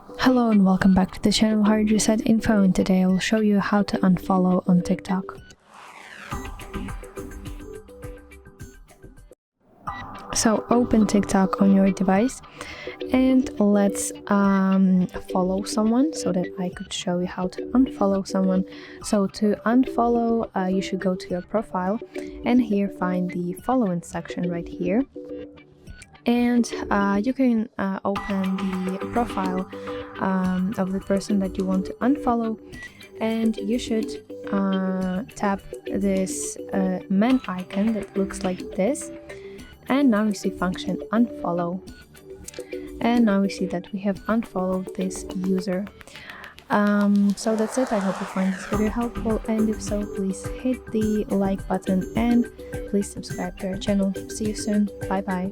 Hello and welcome back to the channel HardReset.Info, and today I will show you how to unfollow on TikTok. So open TikTok on your device and let's follow someone so that I could show you how to unfollow someone. So to unfollow, you should go to your profile and here find the following section right here. And you can open the profile of the person that you want to unfollow, and you should tap this man icon that looks like this, and now we see function unfollow, and now we see that we have unfollowed this user. So that's it. I hope you find this video helpful, and if so, please hit the like button and please subscribe to our channel. See you soon. Bye bye.